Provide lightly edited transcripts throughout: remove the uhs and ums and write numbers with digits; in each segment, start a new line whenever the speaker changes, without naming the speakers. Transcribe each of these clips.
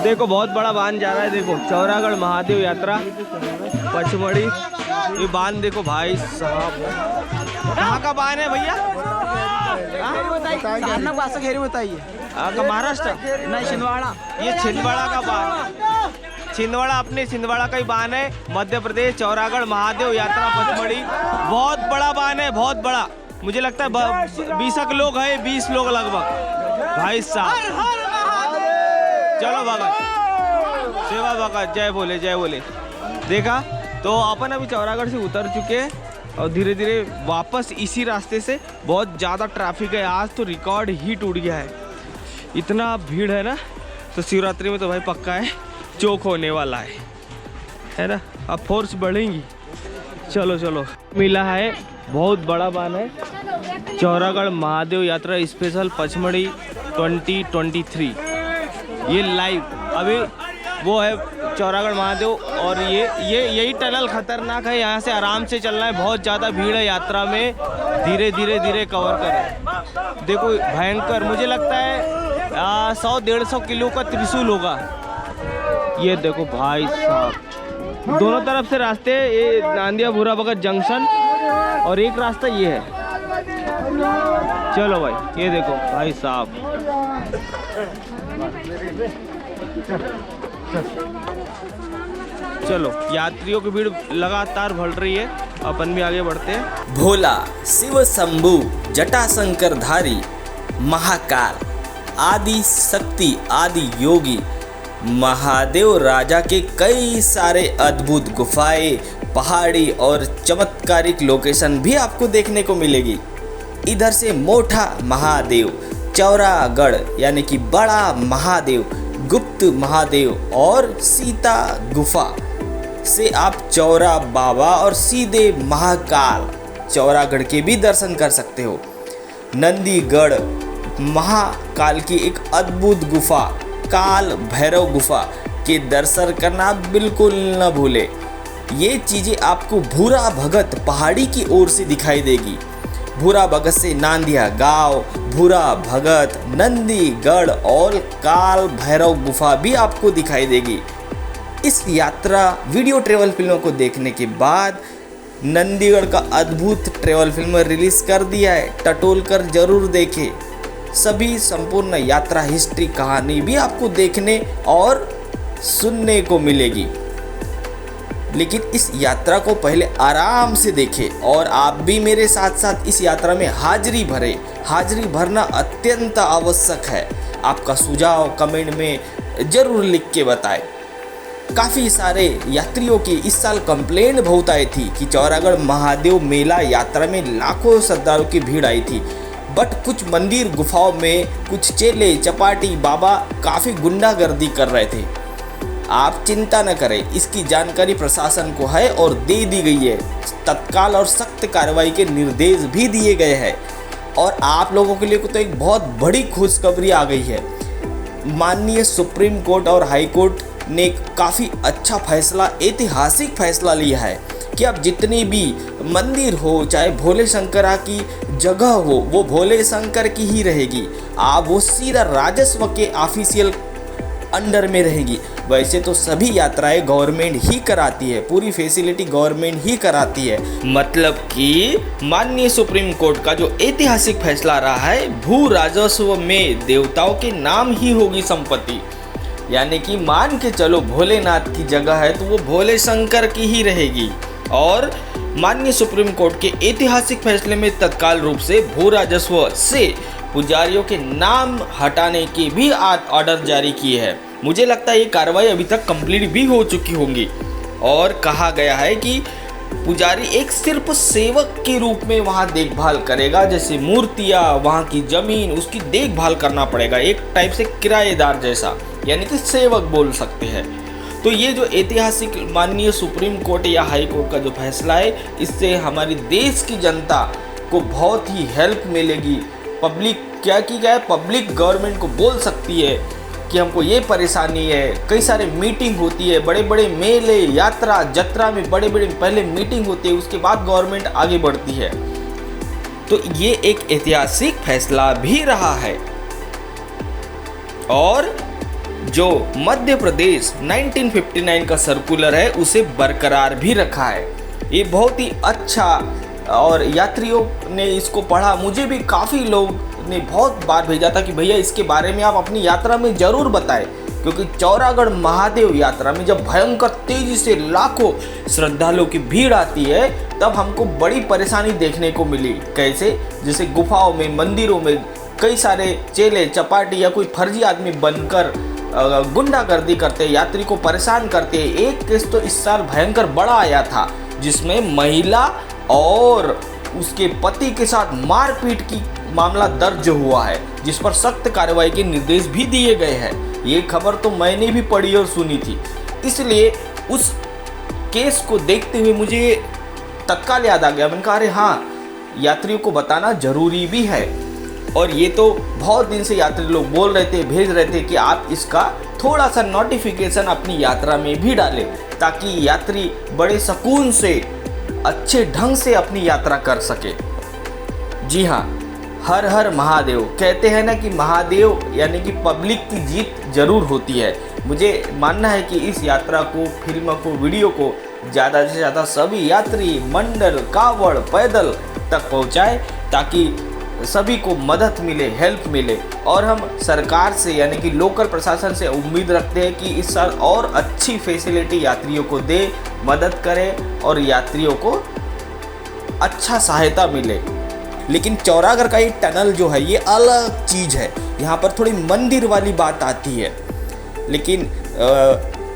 देखो बहुत बड़ा बांध जा रहा है, देखो चौरागढ़ महादेव यात्रा पचमढ़ी। ये बांध देखो भाई साहब, कहाँ का बांध है भैया?
बताइए
महाराष्ट्र
नहीं, छिंदवाड़ा।
ये छिंदवाड़ा का बांध, छिंदवाड़ा अपने छिंदवाड़ा का ही बांध है, मध्य प्रदेश। चौरागढ़ महादेव यात्रा पचमढ़ी, बहुत बड़ा बांध है, बहुत बड़ा। मुझे लगता है 20 लोग है, 20 लोग लगभग भाई साहब। चलो भगत सेवा भगत, जय बोले जय बोले। देखा तो अपन अभी चौरागढ़ से उतर चुके हैं और धीरे धीरे वापस इसी रास्ते से। बहुत ज़्यादा ट्रैफिक है आज तो, रिकॉर्ड ही टूट गया है, इतना भीड़ है ना। तो शिवरात्रि में तो भाई पक्का है चौक होने वाला है ना। अब फोर्स बढ़ेंगी। चलो चलो, मिला है बहुत बड़ा बांध है, चौरागढ़ महादेव यात्रा स्पेशल पचमढ़ी 2023। ये लाइव अभी वो है चौरागढ़ महादेव। और ये यही टनल खतरनाक है, यहाँ से आराम से चलना है, बहुत ज़्यादा भीड़ है यात्रा में। धीरे धीरे धीरे कवर करें। देखो भयंकर, मुझे लगता है 100-150 किलो का त्रिशूल होगा। ये देखो भाई साहब, दोनों तरफ से रास्ते, ये नांदिया भूरा भगत जंक्शन और एक रास्ता ये है। चलो भाई, ये देखो भाई साहब, चलो यात्रियों की भीड़ लगातार बढ़ रही है, अपन भी आगे बढ़ते हैं।
भोला, शिव शंभु, जटाशंकरधारी, महाकाल, आदि शक्ति, आदि योगी महादेव राजा के कई सारे अद्भुत गुफाएं, पहाड़ी और चमत्कारिक लोकेशन भी आपको देखने को मिलेगी। इधर से मोटा महादेव, चौरागढ़ यानी कि बड़ा महादेव, गुप्त महादेव और सीता गुफा से आप चौरा बाबा और सीधे महाकाल चौरागढ़ के भी दर्शन कर सकते हो। नंदीगढ़ महाकाल की एक अद्भुत गुफा, काल भैरव गुफा के दर्शन करना बिल्कुल न भूले। ये चीज़ें आपको भूरा भगत पहाड़ी की ओर से दिखाई देगी। भूरा भगत से नांदिया गांव, भूरा भगत, नंदीगढ़ और काल भैरव गुफा भी आपको दिखाई देगी। इस यात्रा वीडियो ट्रेवल फिल्मों को देखने के बाद नंदीगढ़ का अद्भुत ट्रेवल फिल्म रिलीज कर दिया है, टटोल कर जरूर देखें। सभी संपूर्ण यात्रा हिस्ट्री कहानी भी आपको देखने और सुनने को मिलेगी। लेकिन इस यात्रा को पहले आराम से देखें और आप भी मेरे साथ साथ इस यात्रा में हाजिरी भरें। हाजिरी भरना अत्यंत आवश्यक है। आपका सुझाव कमेंट में ज़रूर लिख के बताएं। काफ़ी सारे यात्रियों की इस साल कंप्लेंट बहुत आई थी कि चौरागढ़ महादेव मेला यात्रा में लाखों श्रद्धालुओं की भीड़ आई थी, बट कुछ मंदिर गुफाओं में कुछ चेले चपाटी बाबा काफ़ी गुंडागर्दी कर रहे थे। आप चिंता न करें, इसकी जानकारी प्रशासन को है और दे दी गई है। तत्काल और सख्त कार्रवाई के निर्देश भी दिए गए हैं। और आप लोगों के लिए तो एक बहुत बड़ी खुशखबरी आ गई है। माननीय सुप्रीम कोर्ट और हाई कोर्ट ने काफ़ी अच्छा फैसला, ऐतिहासिक फैसला लिया है कि अब जितनी भी मंदिर हो, चाहे भोले शंकरा की जगह हो, वो भोले शंकर की ही रहेगी। आप वो सीधा राजस्व के ऑफिशियल अंडर में रहेगी। वैसे तो सभी यात्राएं गवर्नमेंट ही कराती है, पूरी फैसिलिटी गवर्नमेंट ही कराती है। मतलब कि माननीय सुप्रीम कोर्ट का जो ऐतिहासिक फैसला रहा है, भू राजस्व में देवताओं के नाम ही होगी संपत्ति। यानी कि मान के चलो भोलेनाथ की जगह है तो वो भोले शंकर की ही रहेगी। और माननीय सुप्रीम कोर्ट के ऐतिहासिक फैसले में तत्काल रूप से भू राजस्व से पुजारियों के नाम हटाने के भी ऑर्डर जारी किए हैं। मुझे लगता है ये कार्रवाई अभी तक कंप्लीट भी हो चुकी होंगी। और कहा गया है कि पुजारी एक सिर्फ सेवक के रूप में वहाँ देखभाल करेगा, जैसे मूर्तियाँ, वहाँ की जमीन, उसकी देखभाल करना पड़ेगा, एक टाइप से किराएदार जैसा, यानी कि सेवक बोल सकते हैं। तो ये जो ऐतिहासिक माननीय सुप्रीम कोर्ट या हाई कोर्ट का जो फैसला है, इससे हमारी देश की जनता को बहुत ही हेल्प मिलेगी। पब्लिक क्या की गया है, पब्लिक गवर्नमेंट को बोल सकती है कि हमको ये परेशानी है। कई सारे मीटिंग होती है, बड़े बड़े मेले, यात्रा, जत्रा में बड़े बड़े पहले मीटिंग होती है, उसके बाद गवर्नमेंट आगे बढ़ती है। तो ये एक ऐतिहासिक फैसला भी रहा है। और जो मध्य प्रदेश 1959 का सर्कुलर है उसे बरकरार भी रखा है। ये बहुत ही अच्छा, और यात्रियों ने इसको पढ़ा। मुझे भी काफ़ी लोग ने बहुत बार भेजा था कि भैया इसके बारे में आप अपनी यात्रा में ज़रूर बताएं, क्योंकि चौरागढ़ महादेव यात्रा में जब भयंकर तेजी से लाखों श्रद्धालुओं की भीड़ आती है तब हमको बड़ी परेशानी देखने को मिली। कैसे? जैसे गुफाओं में, मंदिरों में कई सारे चेले चपाटी या कोई फर्जी आदमी बनकर गुंडागर्दी करते, यात्री को परेशान करते। एक केस तो इस साल भयंकर बड़ा आया था जिसमें महिला और उसके पति के साथ मारपीट की मामला दर्ज हुआ है, जिस पर सख्त कार्रवाई के निर्देश भी दिए गए हैं। ये खबर तो मैंने भी पढ़ी और सुनी थी, इसलिए उस केस को देखते हुए मुझे तत्काल याद आ गया। मैंने कहा अरे हाँ, यात्रियों को बताना जरूरी भी है। और ये तो बहुत दिन से यात्री लोग बोल रहे थे, भेज रहे थे कि आप इसका थोड़ा सा नोटिफिकेशन अपनी यात्रा में भी डालें, ताकि यात्री बड़े सुकून से, अच्छे ढंग से अपनी यात्रा कर सके। जी हाँ, हर हर महादेव। कहते हैं ना कि महादेव यानी कि पब्लिक की जीत जरूर होती है। मुझे मानना है कि इस यात्रा को, फिल्म को, वीडियो को ज़्यादा से ज़्यादा सभी यात्री, मंडल, कावड़, पैदल तक पहुँचाए, ताकि सभी को मदद मिले, हेल्प मिले। और हम सरकार से यानी कि लोकल प्रशासन से उम्मीद रखते हैं कि इस साल और अच्छी फैसिलिटी यात्रियों को दे, मदद करे और यात्रियों को अच्छा सहायता मिले। लेकिन चौरागढ़ का ये टनल जो है ये अलग चीज़ है। यहाँ पर थोड़ी मंदिर वाली बात आती है। लेकिन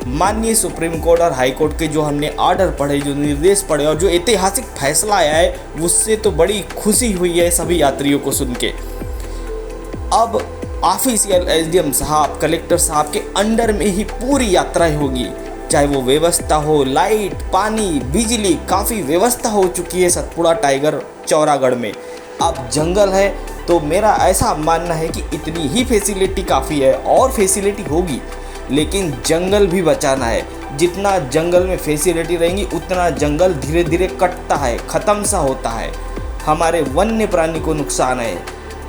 माननीय सुप्रीम कोर्ट और हाई कोर्ट के जो हमने ऑर्डर पढ़े, जो निर्देश पढ़े और जो ऐतिहासिक फैसला आया है, उससे तो बड़ी खुशी हुई है सभी यात्रियों को सुन के। अब ऑफिशियल एसडीएम साहब, कलेक्टर साहब के अंडर में ही पूरी यात्राएं होगी, चाहे वो व्यवस्था हो, लाइट, पानी, बिजली, काफ़ी व्यवस्था हो चुकी है सतपुड़ा टाइगर चौरागढ़ में। अब जंगल है तो मेरा ऐसा मानना है कि इतनी ही फैसिलिटी काफ़ी है, और फैसिलिटी होगी, लेकिन जंगल भी बचाना है। जितना जंगल में फैसिलिटी रहेंगी उतना जंगल धीरे धीरे कटता है, ख़त्म सा होता है, हमारे वन्य प्राणी को नुकसान है।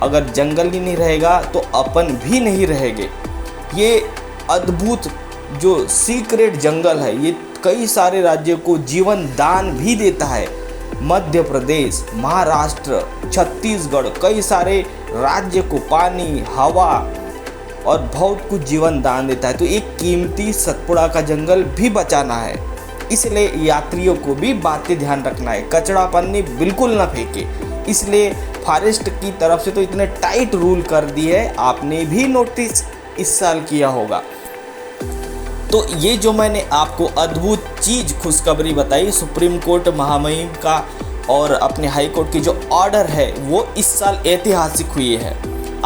अगर जंगल ही नहीं रहेगा तो अपन भी नहीं रहेंगे। ये अद्भुत जो सीक्रेट जंगल है ये कई सारे राज्यों को जीवन दान भी देता है। मध्य प्रदेश, महाराष्ट्र, छत्तीसगढ़, कई सारे राज्य को पानी, हवा और बहुत कुछ जीवन दान देता है। तो एक कीमती सतपुड़ा का जंगल भी बचाना है, इसलिए यात्रियों को भी बातें ध्यान रखना है। कचरा पन्नी बिल्कुल ना फेंके, इसलिए फॉरेस्ट की तरफ से तो इतने टाइट रूल कर दिए है, आपने भी नोटिस इस साल किया होगा। तो ये जो मैंने आपको अद्भुत चीज़, खुशखबरी बताई सुप्रीम कोर्ट महामहिम का और अपने हाई कोर्ट की जो ऑर्डर है वो इस साल ऐतिहासिक हुई है।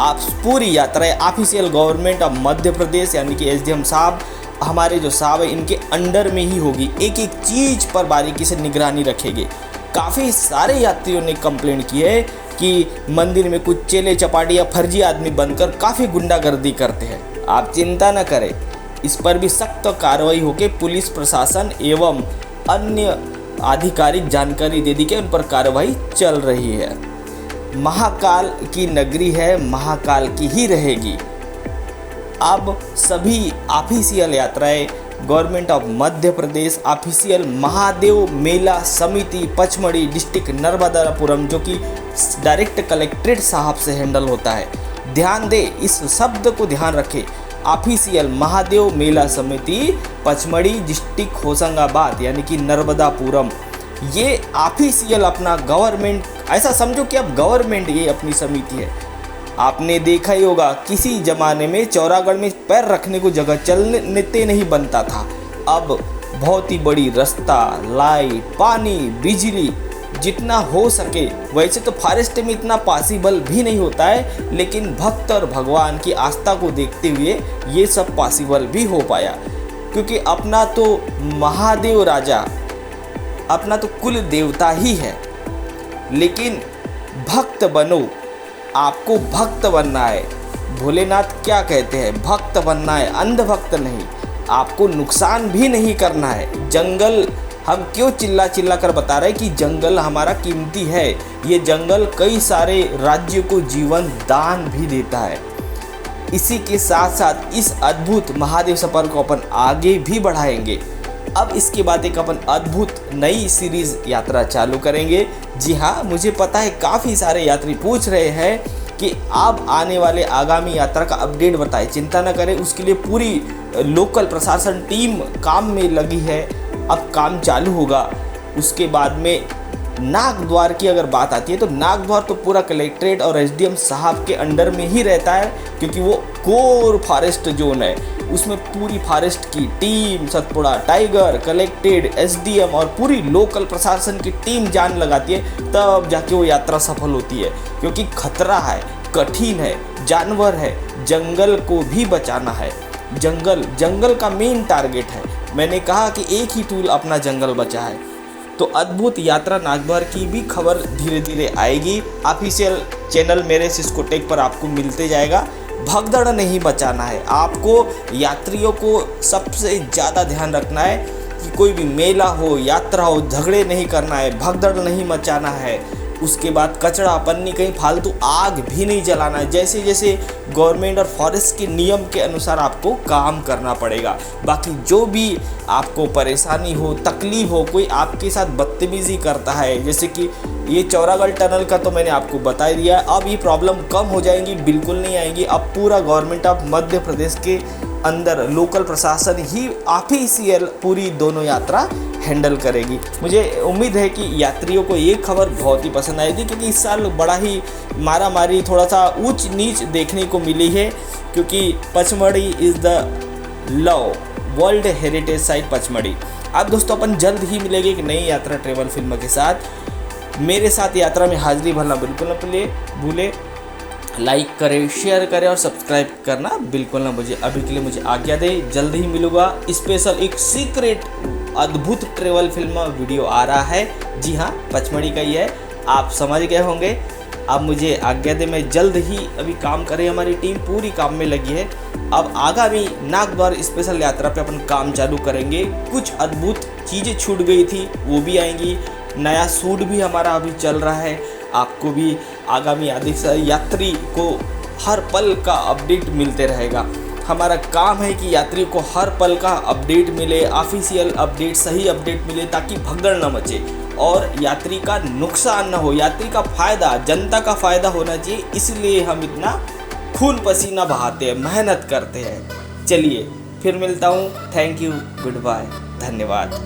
आप पूरी यात्राएं ऑफिशियल गवर्नमेंट ऑफ मध्य प्रदेश यानी कि एसडीएम साहब, हमारे जो साहब है, इनके अंडर में ही होगी। एक एक चीज़ पर बारीकी से निगरानी रखेंगे। काफ़ी सारे यात्रियों ने कंप्लेंट की है कि मंदिर में कुछ चेले चपाटी या फर्जी आदमी बनकर काफ़ी गुंडागर्दी करते हैं। आप चिंता न करें, इस पर भी सख्त कार्रवाई होकर पुलिस प्रशासन एवं अन्य आधिकारिक जानकारी दे दी कि उन पर कार्रवाई चल रही है। महाकाल की नगरी है, महाकाल की ही रहेगी। अब सभी ऑफिशियल यात्राएं government of Madhya Pradesh official Mahadev Mela Samiti Pachmarhi district Narmadapuram, जो कि डायरेक्ट कलेक्ट्रेट साहब से हैंडल होता है, ध्यान दे, इस शब्द को ध्यान रखें। ऑफिशियल महादेव मेला समिति पचमढ़ी डिस्ट्रिक्ट होशंगाबाद यानी कि नर्मदापुरम, ये ऑफिशियल अपना गवर्नमेंट, ऐसा समझो कि अब गवर्नमेंट ये अपनी समिति है। आपने देखा ही होगा किसी ज़माने में चौरागढ़ में पैर रखने को जगह चलने नहीं बनता था। अब बहुत ही बड़ी रास्ता, लाइट, पानी, बिजली, जितना हो सके। वैसे तो फॉरेस्ट में इतना पॉसिबल भी नहीं होता है, लेकिन भक्त और भगवान की आस्था को देखते हुए ये सब पॉसिबल भी हो पाया, क्योंकि अपना तो महादेव राजा, अपना तो कुल देवता ही है। लेकिन भक्त बनो, आपको भक्त बनना है। भोलेनाथ क्या कहते हैं, भक्त बनना है, अंधभक्त नहीं। आपको नुकसान भी नहीं करना है। जंगल हम क्यों चिल्ला चिल्ला कर बता रहे हैं कि जंगल हमारा कीमती है। ये जंगल कई सारे राज्यों को जीवन दान भी देता है। इसी के साथ साथ इस अद्भुत महादेव सफर को अपन आगे भी बढ़ाएंगे। अब इसके बाद एक अपन अद्भुत नई सीरीज यात्रा चालू करेंगे। जी हाँ, मुझे पता है काफ़ी सारे यात्री पूछ रहे हैं कि आप आने वाले आगामी यात्रा का अपडेट बताएं। चिंता न करें, उसके लिए पूरी लोकल प्रशासन टीम काम में लगी है। अब काम चालू होगा। उसके बाद में नागद्वार की अगर बात आती है तो नागद्वार तो पूरा कलेक्ट्रेट और एसडीएम साहब के अंडर में ही रहता है, क्योंकि वो कोर फॉरेस्ट जोन है। उसमें पूरी फॉरेस्ट की team, Satpura tiger, collected, SDM और पूरी लोकल प्रशासन की टीम जान लगाती है, तब जाके वो यात्रा सफल होती है। क्योंकि खतरा है, कठिन है, जानवर है, जंगल को भी बचाना है। जंगल का मेन टारगेट है। मैंने कहा कि एक ही टूल अपना जंगल बचा है। तो अद्भुत यात्रा नागद्वार की भी खबर धीरे धीरे आएगी। ऑफिशियल चैनल मेरे सिस्को टेक पर आपको मिलते जाएगा। भगदड़ नहीं बचाना है आपको। यात्रियों को सबसे ज़्यादा ध्यान रखना है कि कोई भी मेला हो, यात्रा हो, झगड़े नहीं करना है, भगदड़ नहीं मचाना है। उसके बाद कचरा पन्नी, कहीं फालतू आग भी नहीं जलाना है। जैसे जैसे गवर्नमेंट और फॉरेस्ट के नियम के अनुसार आपको काम करना पड़ेगा। बाकी जो भी आपको परेशानी हो, तकलीफ हो, कोई आपके साथ बदतमीज़ी करता है, जैसे कि ये चौरागढ़ टनल का तो मैंने आपको बता दिया। अब ये प्रॉब्लम कम हो जाएंगी, बिल्कुल नहीं आएंगी। अब पूरा गवर्नमेंट ऑफ मध्य प्रदेश के अंदर लोकल प्रशासन ही ऑफिशियल पूरी दोनों यात्रा हैंडल करेगी। मुझे उम्मीद है कि यात्रियों को ये खबर बहुत ही पसंद आएगी, क्योंकि इस साल बड़ा ही मारामारी, थोड़ा सा ऊंच नीच देखने को मिली है। क्योंकि Pachmarhi is the love world heritage site Pachmarhi. अब दोस्तों अपन जल्द ही मिलेंगे एक नई यात्रा ट्रेवल फिल्म के साथ। मेरे साथ यात्रा में हाजिरी भरना बिल्कुल न भूले। लाइक करें, शेयर करें और सब्सक्राइब करना बिल्कुल ना मुझे। अभी के लिए मुझे आज्ञा दे। जल्द ही मिलूंगा। स्पेशल एक सीक्रेट अद्भुत ट्रेवल फिल्म वीडियो आ रहा है। जी हाँ, पचमढ़ी का ही है, आप समझ गए होंगे। अब मुझे आज्ञा दे, मैं जल्द ही अभी काम करें। हमारी टीम पूरी काम में लगी है। अब आगामी नागद्वार स्पेशल यात्रा पे अपन काम चालू करेंगे। कुछ अद्भुत चीज़ें छूट गई थी, वो भी आएंगी। नया सूट भी हमारा अभी चल रहा है। आपको भी आगामी यात्री को हर पल का अपडेट मिलते रहेगा। हमारा काम है कि यात्री को हर पल का अपडेट मिले, ऑफिशियल अपडेट, सही अपडेट मिले, ताकि भगदड़ न मचे और यात्री का नुकसान न हो। यात्री का फ़ायदा, जनता का फ़ायदा होना चाहिए। इसलिए हम इतना खून पसीना बहाते हैं, मेहनत करते हैं। चलिए फिर मिलता हूँ। थैंक यू, गुड बाय, धन्यवाद।